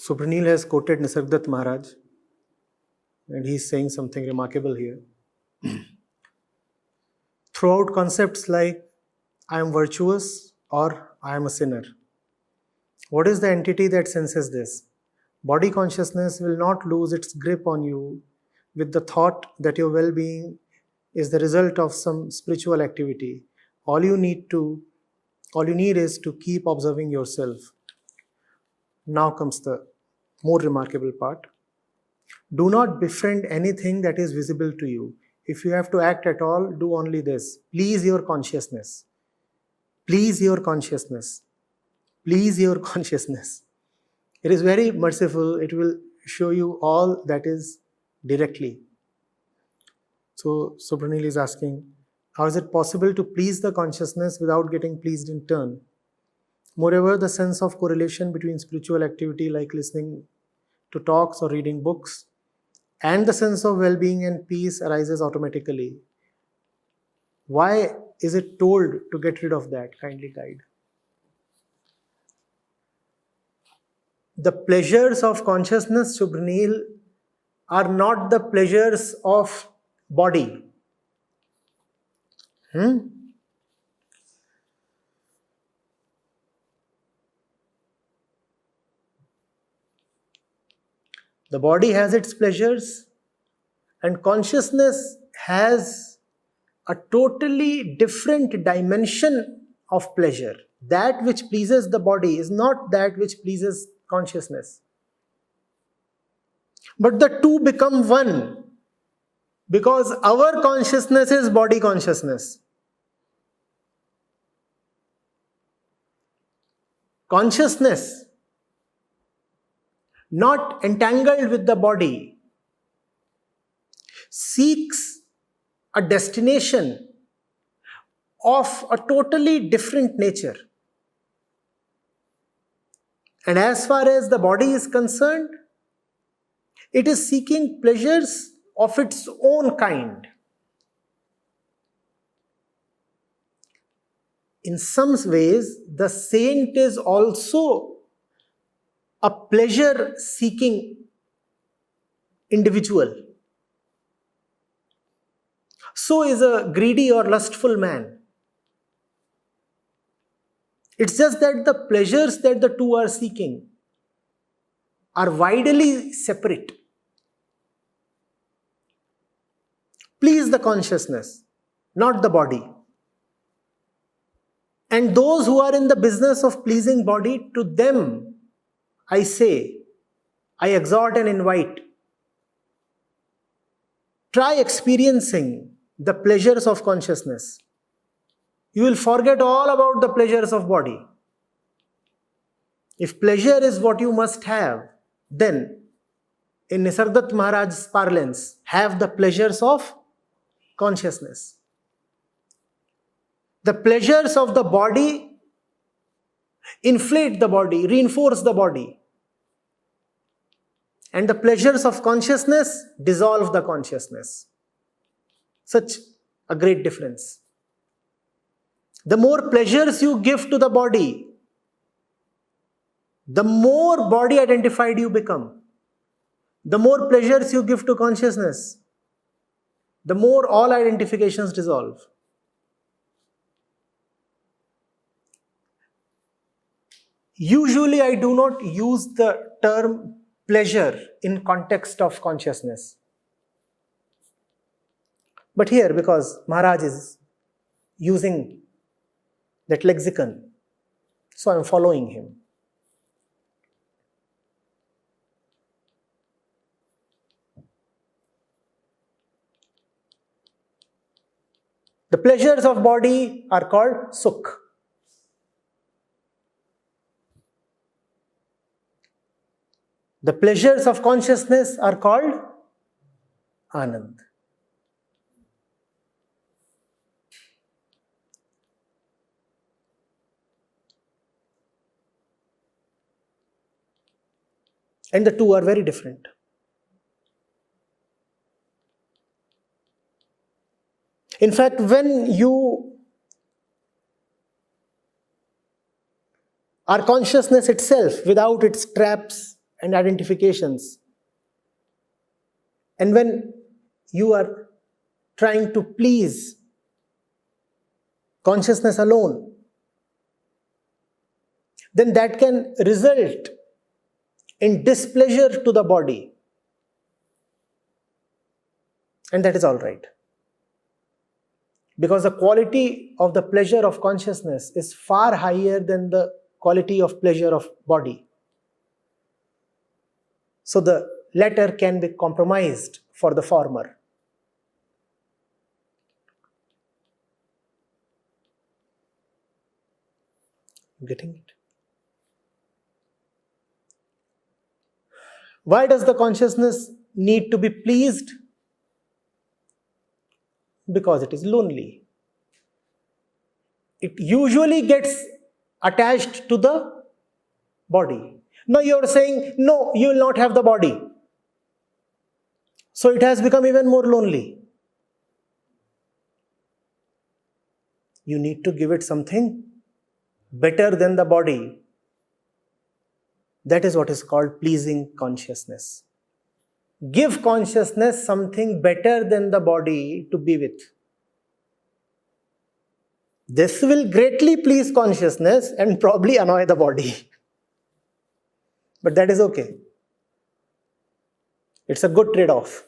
Supranil has quoted Nisargadatta Maharaj, and he is saying something remarkable here. Throughout concepts like I am virtuous or I am a sinner, what is the entity that senses this? Body consciousness will not lose its grip on you with the thought that your well-being is the result of some spiritual activity. All you need is to keep observing yourself. Now comes the more remarkable part. Do not befriend anything that is visible to you. If you have to act at all, do only this. Please your consciousness. Please your consciousness. Please your consciousness. It is very merciful. It will show you all that is directly. So Supranil is asking, how is it possible to please the consciousness without getting pleased in turn? Moreover, the sense of correlation between spiritual activity like listening to talks or reading books and the sense of well-being and peace arises automatically. Why is it told to get rid of that? Kindly guide. The pleasures of consciousness, Subhanil, are not the pleasures of body. The body has its pleasures, and consciousness has a totally different dimension of pleasure. That which pleases the body is not that which pleases consciousness. But the two become one because our consciousness is body consciousness. Consciousness, not entangled with the body, seeks a destination of a totally different nature. And as far as the body is concerned, it is seeking pleasures of its own kind. In some ways, the saint is also a pleasure-seeking individual. So is a greedy or lustful man. It's just that the pleasures that the two are seeking are widely separate. Please the consciousness, not the body. And those who are in the business of pleasing body, to them I say, I exhort and invite, try experiencing the pleasures of consciousness. You will forget all about the pleasures of body. If pleasure is what you must have, then in Nisargadatta Maharaj's parlance, have the pleasures of consciousness. The pleasures of the body inflate the body, reinforce the body. And the pleasures of consciousness dissolve the consciousness. Such a great difference. The more pleasures you give to the body, the more body identified you become. The more pleasures you give to consciousness, the more all identifications dissolve. Usually I do not use the term pleasure in context of consciousness. But here, because Maharaj is using that lexicon, so I am following him. The pleasures of body are called sukha. The pleasures of consciousness are called ananda. And the two are very different. In fact, when you are consciousness itself without its traps and identifications. And when you are trying to please consciousness alone, then that can result in displeasure to the body. And that is all right. Because the quality of the pleasure of consciousness is far higher than the quality of pleasure of body. So the latter can be compromised for the former. Getting it? Why does the consciousness need to be pleased? Because it is lonely. It usually gets attached to the body. Now you are saying, no, you will not have the body. So it has become even more lonely. You need to give it something better than the body. That is what is called pleasing consciousness. Give consciousness something better than the body to be with. This will greatly please consciousness and probably annoy the body. But that is okay. It's a good trade-off.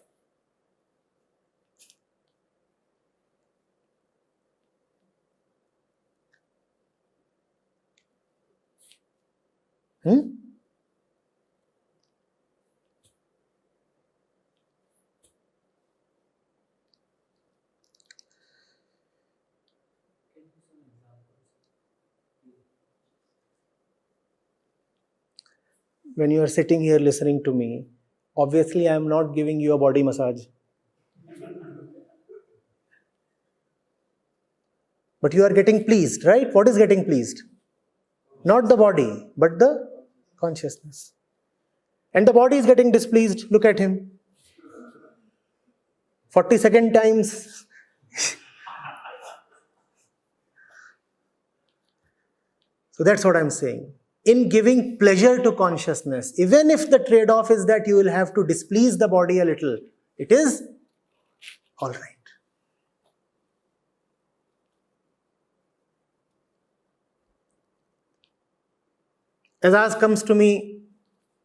When you are sitting here listening to me, obviously I am not giving you a body massage. But you are getting pleased, right? What is getting pleased? Not the body, but the consciousness. And the body is getting displeased. Look at him. 42nd times. So that's what I'm saying. In giving pleasure to consciousness, even if the trade-off is that you will have to displease the body a little, it is all right. Azaz comes to me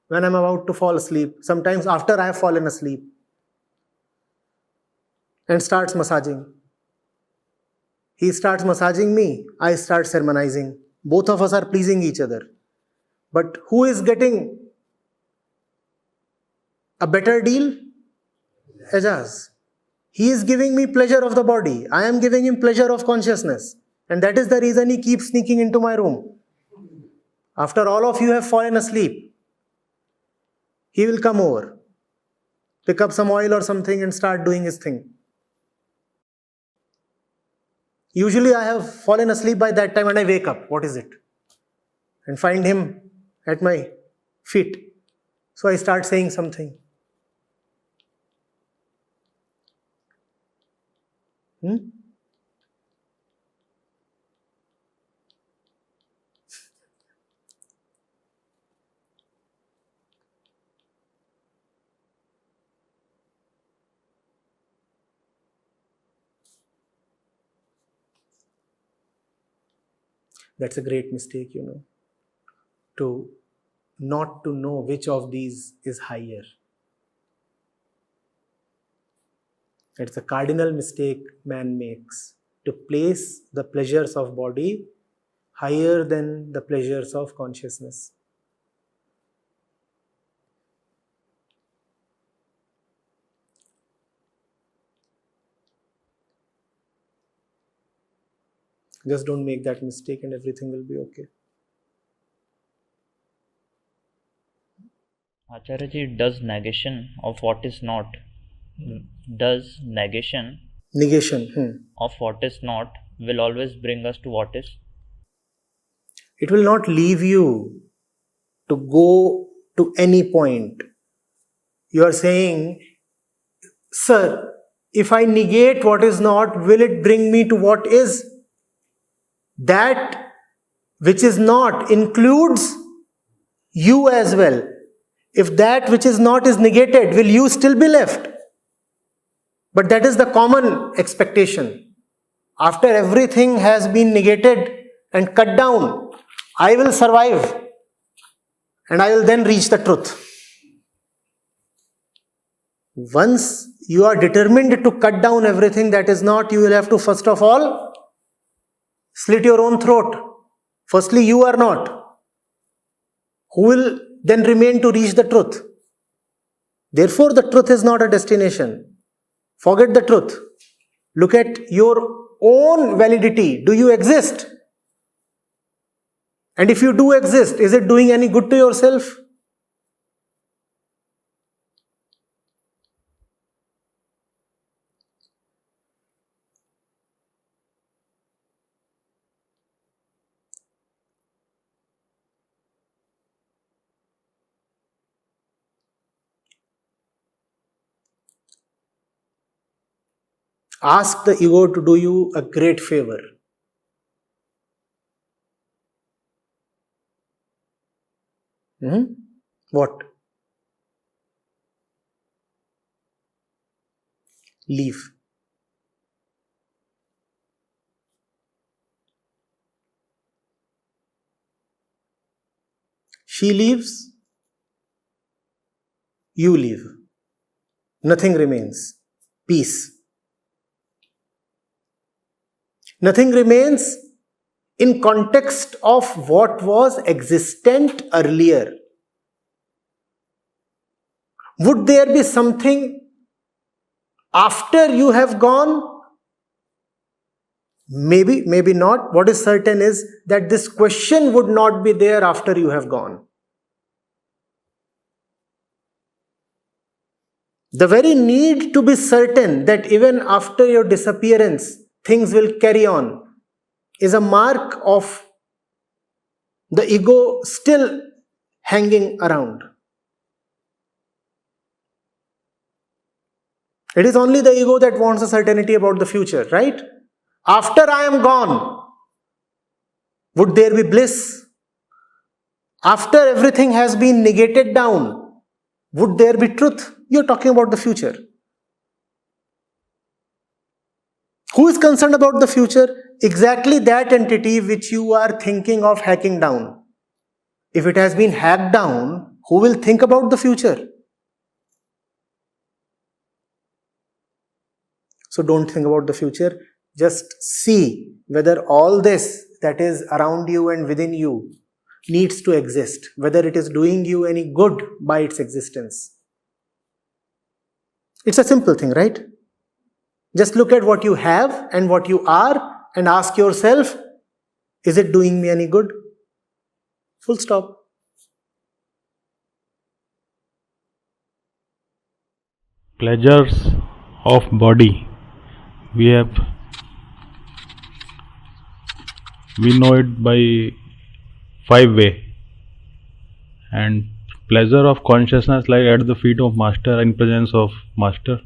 when I'm about to fall asleep, sometimes after I have fallen asleep, and starts massaging. He starts massaging me, I start sermonizing. Both of us are pleasing each other. But who is getting a better deal? Ajaz. He is giving me pleasure of the body. I am giving him pleasure of consciousness. And that is the reason he keeps sneaking into my room. After all of you have fallen asleep, he will come over, pick up some oil or something and start doing his thing. Usually I have fallen asleep by that time and I wake up. What is it? And find him at my feet. So I start saying something. That's a great mistake, to not to know which of these is higher. It's a cardinal mistake man makes, to place the pleasures of body higher than the pleasures of consciousness. Just don't make that mistake and everything will be okay. Acharya Ji, does negation of what is not, negation of what is not will always bring us to what is? It will not leave you to go to any point. You are saying, sir, if I negate what is not, will it bring me to what is? That which is not includes you as well. If that which is not is negated, will you still be left? But that is the common expectation. After everything has been negated and cut down, I will survive and I will then reach the truth. Once you are determined to cut down everything that is not, you will have to first of all slit your own throat. Firstly, you are not. Who will then remain to reach the truth? Therefore, the truth is not a destination. Forget the truth. Look at your own validity. Do you exist? And if you do exist, is it doing any good to yourself? Ask the ego to do you a great favor. What? Leave. She leaves, you leave. Nothing remains. Peace. Nothing remains in context of what was existent earlier. Would there be something after you have gone? Maybe, maybe not. What is certain is that this question would not be there after you have gone. The very need to be certain that even after your disappearance, things will carry on is a mark of the ego still hanging around. It is only the ego that wants a certainty about the future, right? After I am gone, would there be bliss? After everything has been negated down, would there be truth? You're talking about the future. Who is concerned about the future? Exactly that entity which you are thinking of hacking down. If it has been hacked down, who will think about the future? So don't think about the future. Just see whether all this that is around you and within you needs to exist, whether it is doing you any good by its existence. It's a simple thing, right? Just look at what you have and what you are and ask yourself, is it doing me any good? Full stop. Pleasures of body. We know it by 5 ways, and pleasure of consciousness like at the feet of master, in presence of master,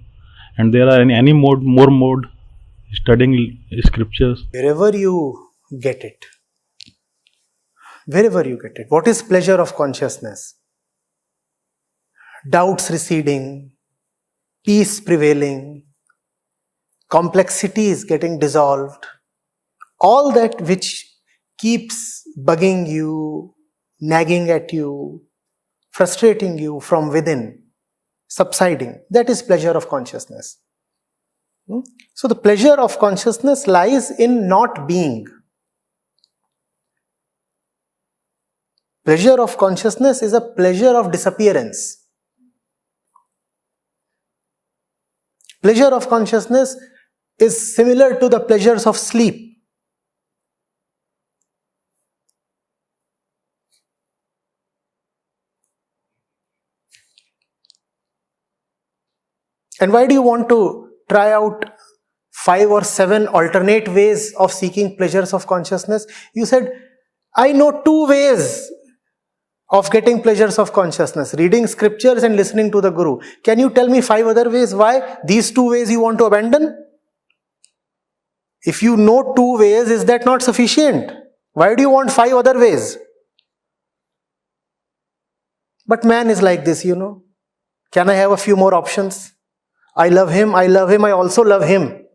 and there are any more mode studying scriptures. Wherever you get it, what is pleasure of consciousness? Doubts receding, peace prevailing, complexities getting dissolved, all that which keeps bugging you, nagging at you, frustrating you from within, subsiding, that is pleasure of consciousness. So the pleasure of consciousness lies in not being. Pleasure of consciousness is a pleasure of disappearance. Pleasure of consciousness is similar to the pleasures of sleep. And why do you want to try out 5 or 7 alternate ways of seeking pleasures of consciousness? You said, I know 2 ways of getting pleasures of consciousness, reading scriptures and listening to the Guru. Can you tell me 5 other ways? Why these 2 ways you want to abandon? If you know 2 ways, is that not sufficient? Why do you want 5 other ways? But man is like this, Can I have a few more options? I love him, I also love him.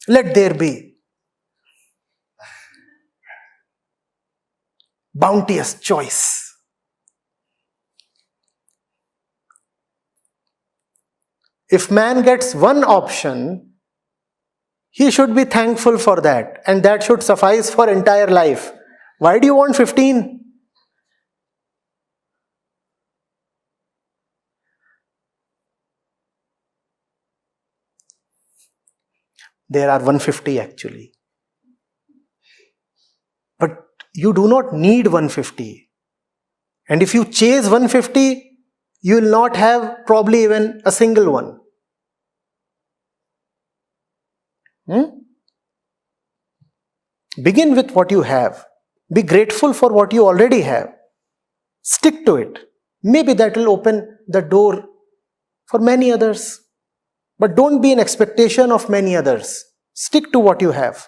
Let there be bounteous choice. If man gets one option, he should be thankful for that, and that should suffice for entire life. Why do you want 15? There are 150 actually. But you do not need 150. And if you chase 150, you will not have probably even a single one. Begin with what you have. Be grateful for what you already have. Stick to it. Maybe that will open the door for many others. But don't be in expectation of many others. Stick to what you have.